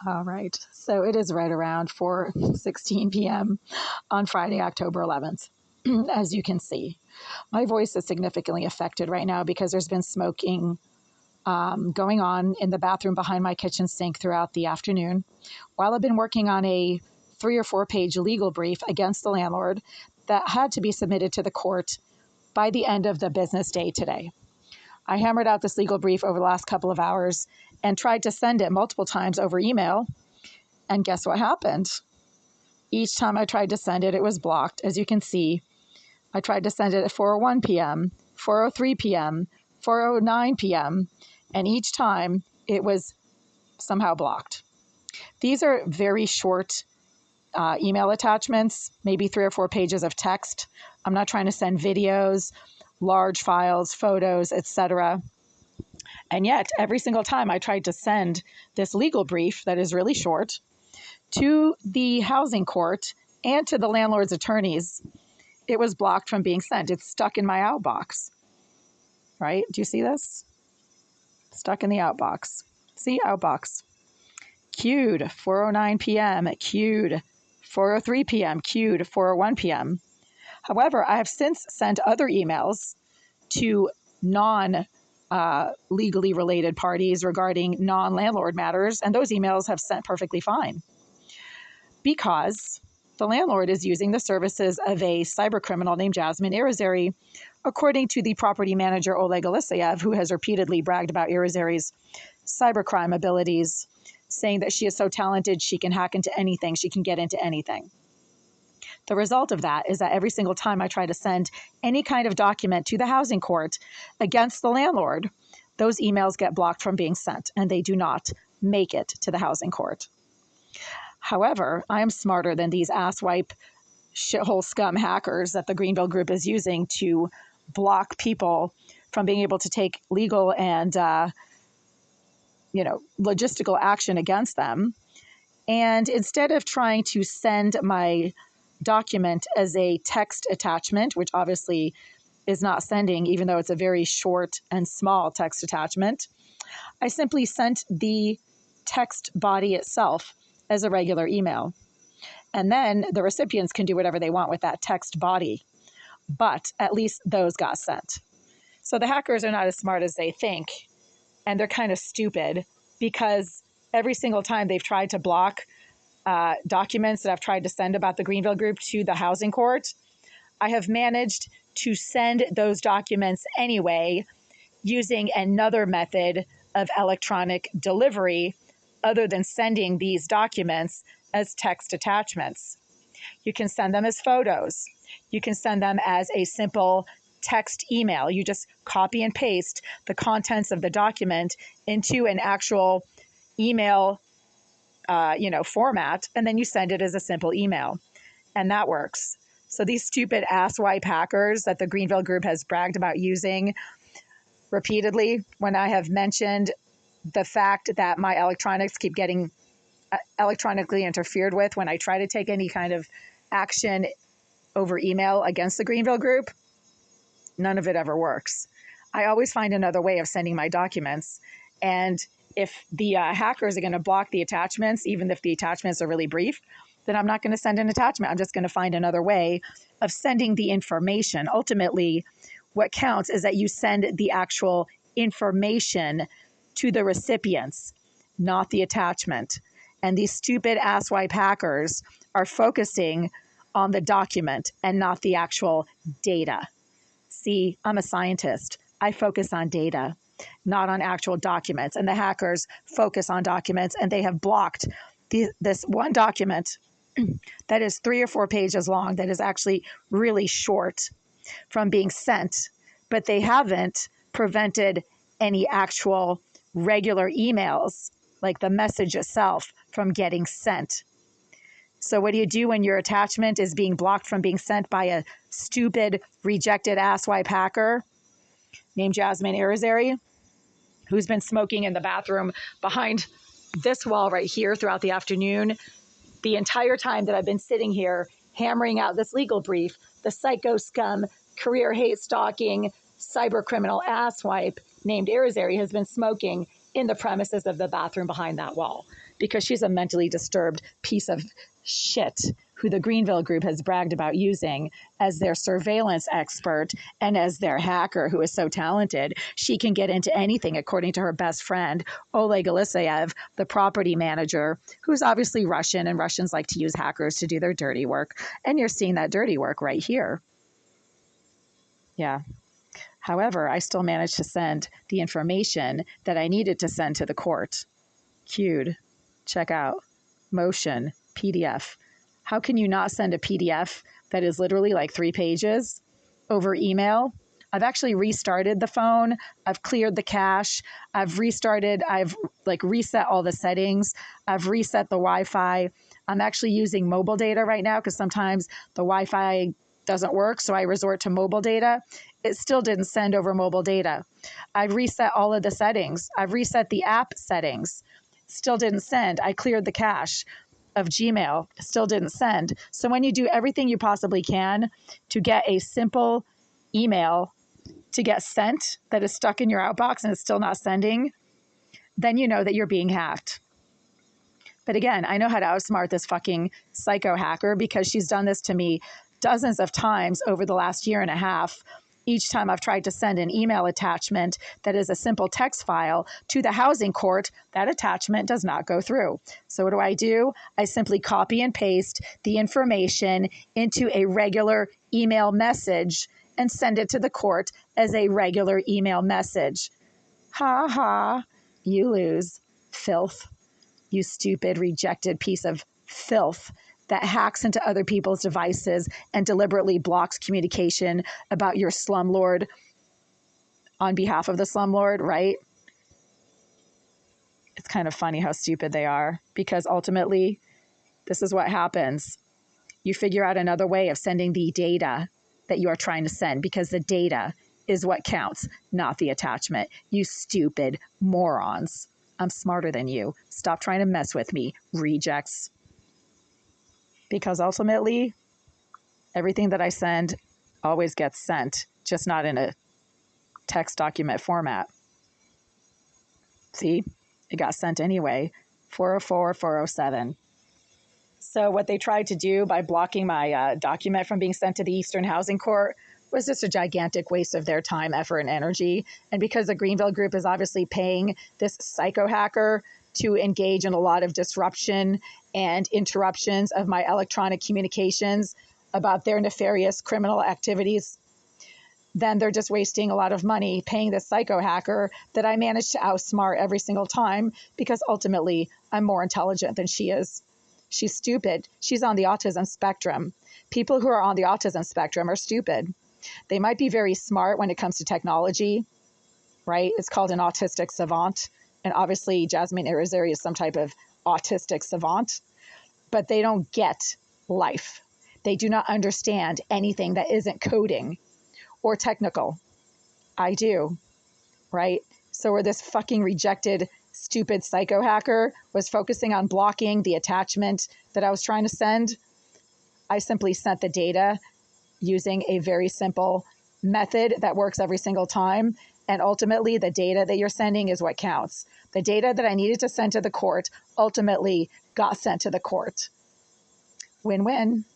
All right. So it is right around 4:16 p.m. on Friday, October 11th. As you can see, my voice is significantly affected right now because there's been smoking going on in the bathroom behind my kitchen sink throughout the afternoon while I've been working on a 3 or 4 page legal brief against the landlord that had to be submitted to the court by the end of the business day today. I hammered out this legal brief over the last couple of hours and tried to send it multiple times over email. And guess what happened? Each time I tried to send it, it was blocked. As you can see, I tried to send it at 4:01 p.m., 4:03 p.m., 4:09 p.m., and each time it was somehow blocked. These are very short email attachments, maybe 3 or 4 pages of text. I'm not trying to send videos, large files, photos, etc. And yet, every single time I tried to send this legal brief that is really short to the housing court and to the landlord's attorneys, it was blocked from being sent. It's stuck in my outbox, right? Do you see this? Stuck in the outbox. See, outbox. Queued 4:09 p.m., queued 4:03 p.m., queued 4:01 p.m. However, I have since sent other emails to non-legally related parties regarding non-landlord matters, and those emails have sent perfectly fine because the landlord is using the services of a cybercriminal named Jasmine Irizarry, according to the property manager Oleg Eliseyev, who has repeatedly bragged about Irizarry's cybercrime abilities, saying that she is so talented, she can hack into anything, she can get into anything. The result of that is that every single time I try to send any kind of document to the housing court against the landlord, those emails get blocked from being sent, and they do not make it to the housing court. However, I am smarter than these asswipe shithole scum hackers that the Greenville Group is using to block people from being able to take legal and logistical action against them. And instead of trying to send my document as a text attachment, which obviously is not sending, even though it's a very short and small text attachment, I simply sent the text body itself as a regular email. And then the recipients can do whatever they want with that text body. But at least those got sent. So the hackers are not as smart as they think. And they're kind of stupid because every single time they've tried to block documents that I've tried to send about the Greenville Group to the housing court, I have managed to send those documents anyway using another method of electronic delivery other than sending these documents as text attachments. You can send them as photos. You can send them as a simple text email. You just copy and paste the contents of the document into an actual email format, and then you send it as a simple email. And that works. So these stupid asswipe hackers that the Greenville Group has bragged about using repeatedly, when I have mentioned the fact that my electronics keep getting electronically interfered with when I try to take any kind of action over email against the Greenville Group, none of it ever works. I always find another way of sending my documents. And if the hackers are going to block the attachments, even if the attachments are really brief, then I'm not going to send an attachment. I'm just going to find another way of sending the information. Ultimately, what counts is that you send the actual information to the recipients, not the attachment. And these stupid asswipe hackers are focusing on the document and not the actual data. See, I'm a scientist. I focus on data, not on actual documents. And the hackers focus on documents, and they have blocked this one document that is 3 or 4 pages long, that is actually really short, from being sent. But they haven't prevented any actual regular emails, like the message itself, from getting sent. So what do you do when your attachment is being blocked from being sent by a stupid, rejected asswipe hacker named Jasmine Irizarry, who's been smoking in the bathroom behind this wall right here throughout the afternoon? The entire time that I've been sitting here hammering out this legal brief, the psycho scum, career hate stalking, cyber criminal asswipe named Irizarry has been smoking in the premises of the bathroom behind that wall, because she's a mentally disturbed piece of shit who the Greenville group has bragged about using as their surveillance expert and as their hacker who is so talented. She can get into anything, according to her best friend, Oleg Eliseyev, the property manager, who's obviously Russian, and Russians like to use hackers to do their dirty work. And you're seeing that dirty work right here. Yeah. However, I still managed to send the information that I needed to send to the court. Queued. Check out. Motion. PDF. How can you not send a PDF that is literally like 3 pages over email? I've actually restarted the phone. I've cleared the cache. I've reset all the settings. I've reset the Wi-Fi. I'm actually using mobile data right now because sometimes the Wi-Fi doesn't work, so I resort to mobile data. It still didn't send over mobile data. I've reset all of the settings. I've reset the app settings. Still didn't send. I cleared the cache of Gmail. Still didn't send. So when you do everything you possibly can to get a simple email to get sent that is stuck in your outbox and it's still not sending, then you know that you're being hacked. But again, I know how to outsmart this fucking psycho hacker because she's done this to me dozens of times over the last year and a half. Each time I've tried to send an email attachment that is a simple text file to the housing court, that attachment does not go through. So what do? I simply copy and paste the information into a regular email message and send it to the court as a regular email message. Ha ha, you lose. Filth. You stupid, rejected piece of filth that hacks into other people's devices and deliberately blocks communication about your slumlord on behalf of the slumlord, right? It's kind of funny how stupid they are, because ultimately, this is what happens. You figure out another way of sending the data that you are trying to send, because the data is what counts, not the attachment. You stupid morons. I'm smarter than you. Stop trying to mess with me, rejects. Because ultimately, everything that I send always gets sent, just not in a text document format. See, it got sent anyway. 404, 407. So what they tried to do by blocking my document from being sent to the Eastern Housing Court was just a gigantic waste of their time, effort, and energy. And because the Greenville Group is obviously paying this psycho hacker to engage in a lot of disruption and interruptions of my electronic communications about their nefarious criminal activities, then they're just wasting a lot of money paying this psycho hacker that I managed to outsmart every single time, because ultimately I'm more intelligent than she is. She's stupid. She's on the autism spectrum. People who are on the autism spectrum are stupid. They might be very smart when it comes to technology, right? It's called an autistic savant. And obviously Jasmine Irizarry is some type of autistic savant, but they don't get life. They do not understand anything that isn't coding or technical. I do, right? So where this fucking rejected, stupid psycho hacker was focusing on blocking the attachment that I was trying to send, I simply sent the data using a very simple method that works every single time. And ultimately, the data that you're sending is what counts. The data that I needed to send to the court ultimately got sent to the court. Win-win.